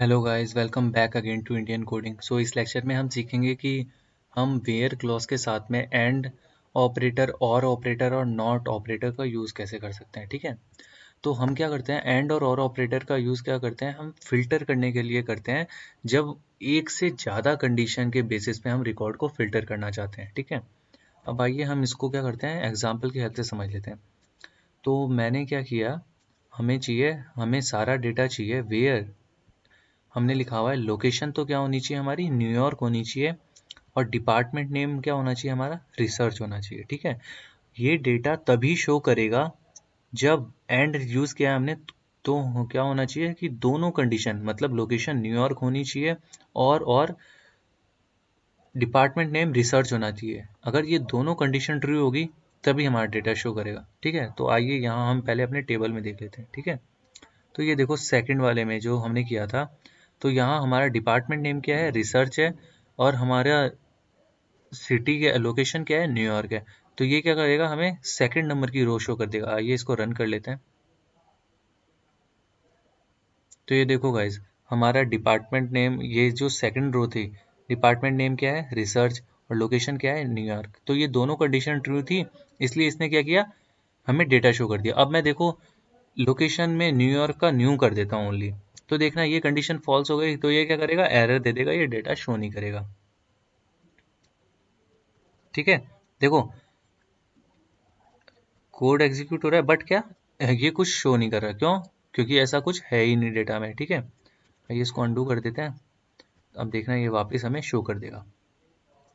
Hello guys, welcome back again to Indian coding. इस lecture में हम सीखेंगे कि हम वेयर क्लॉज के साथ में एंड ऑपरेटर और नॉट ऑपरेटर का यूज़ कैसे कर सकते हैं। ठीक है, तो हम क्या करते हैं, एंड और ऑपरेटर का यूज़ क्या करते हैं, हम फिल्टर करने के लिए करते हैं जब एक से ज़्यादा कंडीशन के बेसिस पे हम रिकॉर्ड को फिल्टर करना चाहते हैं। ठीक है, अब आइए हम इसको क्या करते हैं, एग्जाम्पल की हेल्प से समझ लेते हैं। तो मैंने क्या किया, हमें सारा डेटा चाहिए वेयर, हमने लिखा हुआ है लोकेशन तो क्या होनी चाहिए हमारी, न्यूयॉर्क होनी चाहिए, और डिपार्टमेंट नेम क्या होना चाहिए हमारा, रिसर्च होना चाहिए। ठीक है, ये डेटा तभी शो करेगा जब एंड यूज़ किया हमने, तो क्या होना चाहिए कि दोनों कंडीशन, मतलब लोकेशन न्यूयॉर्क होनी चाहिए और डिपार्टमेंट नेम रिसर्च होना चाहिए। अगर ये दोनों कंडीशन ट्रू होगी तभी हमारा डेटा शो करेगा। ठीक है, तो आइए यहाँ हम पहले अपने टेबल में देख लेते हैं। ठीक है, तो ये देखो सेकंड वाले में जो हमने किया था, तो यहाँ हमारा डिपार्टमेंट नेम क्या है, रिसर्च है, और हमारा सिटी के लोकेशन क्या है, न्यूयॉर्क है। तो ये क्या करेगा, हमें सेकंड नंबर की रो शो कर देगा। आइए इसको रन कर लेते हैं। तो ये देखो गाइज, हमारा डिपार्टमेंट नेम, ये जो सेकंड रो थी, डिपार्टमेंट नेम क्या है, रिसर्च, और लोकेशन क्या है, न्यूयॉर्क। तो ये दोनों कंडीशन ट्रू थी, इसलिए इसने क्या किया, हमें डेटा शो कर दिया। अब मैं देखो लोकेशन में न्यूयॉर्क का न्यू कर देता हूँ ओनली, तो देखना ये कंडीशन फॉल्स हो गई, तो ये क्या करेगा, एरर दे देगा, ये डेटा शो नहीं करेगा। ठीक है, देखो कोड एग्जीक्यूट हो रहा है, बट क्या, ये कुछ शो नहीं कर रहा, क्यों, क्योंकि ऐसा कुछ है ही नहीं डेटा में। ठीक है, ये इसको अंडू कर देते हैं। अब देखना ये वापस हमें शो कर देगा,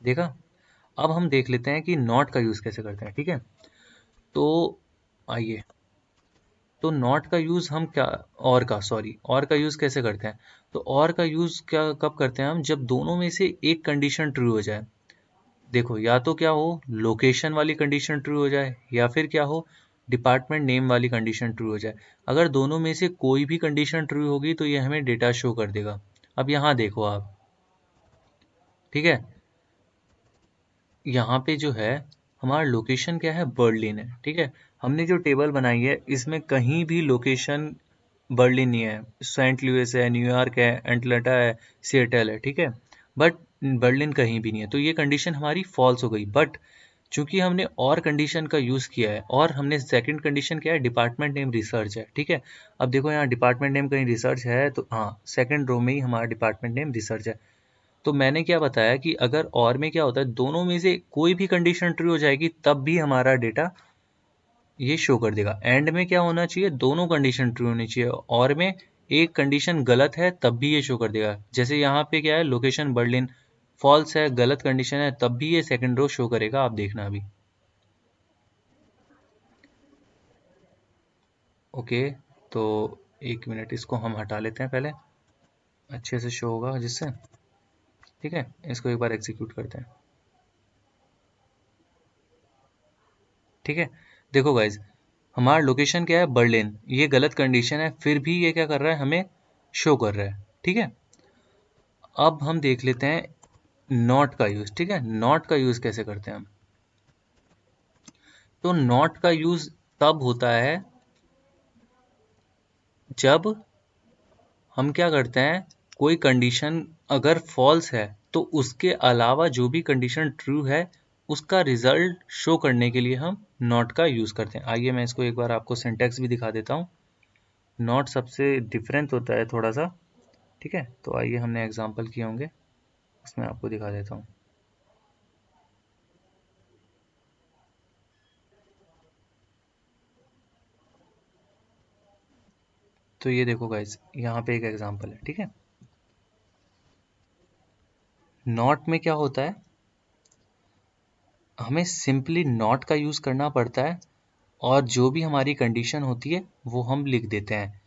देखा। अब हम देख लेते हैं कि नॉट का यूज कैसे करते हैं। ठीक है, तो आइए, तो नॉट का यूज हम क्या, और का यूज कैसे करते हैं। तो और का यूज क्या कब करते हैं हम, जब दोनों में से एक कंडीशन ट्रू हो जाए। देखो या तो क्या हो, लोकेशन वाली कंडीशन ट्रू हो जाए, या फिर क्या हो, डिपार्टमेंट नेम वाली कंडीशन ट्रू हो जाए। अगर दोनों में से कोई भी कंडीशन ट्रू होगी तो ये हमें डेटा शो कर देगा। अब यहाँ देखो आप, ठीक है, यहाँ पे जो है हमारा लोकेशन क्या है, बर्लिन है। ठीक है, हमने जो टेबल बनाई है इसमें कहीं भी लोकेशन बर्लिन नहीं है, सेंट लुइस है, न्यूयॉर्क है, एटलांटा है, सिएटल है। ठीक है, बट बर्लिन कहीं भी नहीं है, तो ये कंडीशन हमारी फॉल्स हो गई। बट चूंकि हमने और कंडीशन का यूज़ किया है, और हमने सेकंड कंडीशन क्या है, डिपार्टमेंट नेम रिसर्च है। ठीक है, अब देखो यहाँ डिपार्टमेंट नेम कहीं रिसर्च है, तो हाँ सेकंड रो में ही हमारा डिपार्टमेंट नेम रिसर्च है। तो मैंने क्या बताया कि अगर और में क्या होता है, दोनों में से कोई भी कंडीशन ट्रू हो जाएगी तब भी हमारा डेटा ये शो कर देगा। एंड में क्या होना चाहिए, दोनों कंडीशन ट्रू होनी चाहिए, और में एक कंडीशन गलत है तब भी ये शो कर देगा। जैसे यहाँ पे क्या है, लोकेशन बर्लिन फॉल्स है, गलत कंडीशन है, तब भी ये सेकंड रो शो करेगा। आप देखना अभी। ओके, तो एक मिनट, इसको हम हटा लेते हैं पहले, अच्छे से शो होगा जिससे। ठीक है, इसको एक बार एग्जीक्यूट करते हैं। ठीक है, देखो गाइज, हमारा लोकेशन क्या है, बर्लिन, ये गलत कंडीशन है, फिर भी ये क्या कर रहा है, हमें शो कर रहा है। ठीक है, अब हम देख लेते हैं नॉट का यूज। ठीक है, नॉट का यूज कैसे करते हैं हम। तो नॉट का यूज तब होता है जब हम क्या करते हैं, कोई कंडीशन अगर फॉल्स है तो उसके अलावा जो भी कंडीशन ट्रू है उसका रिजल्ट शो करने के लिए हम नॉट का यूज करते हैं। आइए मैं इसको एक बार आपको सिंटैक्स भी दिखा देता हूँ। नॉट सबसे डिफरेंट होता है थोड़ा सा। ठीक है, तो आइए, हमने एग्जाम्पल किए होंगे, उसमें आपको दिखा देता हूँ। तो ये देखो गाइज, यहाँ पे एक एग्जाम्पल है। ठीक है, नॉट में क्या होता है, हमें सिंपली नॉट का यूज़ करना पड़ता है, और जो भी हमारी कंडीशन होती है वो हम लिख देते हैं,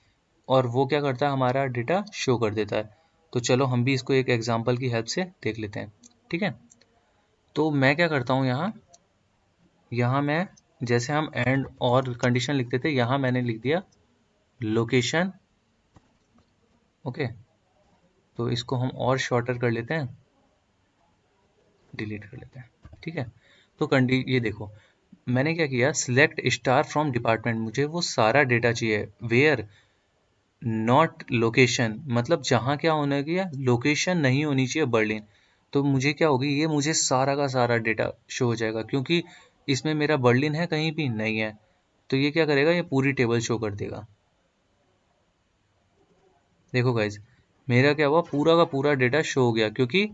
और वो क्या करता है, हमारा डेटा शो कर देता है। तो चलो हम भी इसको एक एग्जाम्पल की हेल्प से देख लेते हैं। ठीक है, तो मैं क्या करता हूँ, यहाँ यहाँ मैं, जैसे हम एंड और कंडीशन लिखते थे, यहाँ मैंने लिख दिया लोकेशन। ओके, तो इसको हम और शॉर्टर कर लेते हैं, डिलीट कर लेते हैं। ठीक है, तो कंडी ये देखो, मैंने क्या किया, सिलेक्ट स्टार फ्रॉम डिपार्टमेंट, मुझे वो सारा डेटा चाहिए, वेयर नॉट लोकेशन, मतलब जहाँ क्या होना चाहिए, लोकेशन नहीं होनी चाहिए बर्लिन। तो मुझे क्या होगी, ये मुझे सारा का सारा डेटा शो हो जाएगा, क्योंकि इसमें मेरा बर्लिन है कहीं भी नहीं है। तो ये क्या करेगा, ये पूरी टेबल शो कर देगा। देखो गाइज, मेरा क्या हुआ, पूरा का पूरा डेटा शो हो गया, क्योंकि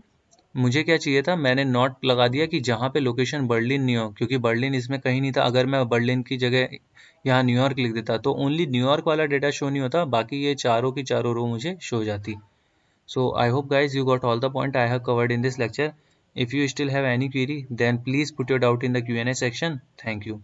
मुझे क्या चाहिए था, मैंने नॉट लगा दिया कि जहाँ पे लोकेशन बर्लिन नहीं हो, क्योंकि बर्लिन इसमें कहीं नहीं था। अगर मैं बर्लिन की जगह यहाँ न्यूयॉर्क लिख देता तो ओनली न्यूयॉर्क वाला डेटा शो नहीं होता, बाकी ये चारों की चारों रो मुझे शो हो जाती। So I hope guys you got all the point I have covered in this lecture. If you still have any query, then please put your doubt in the Q&A section. Thank you.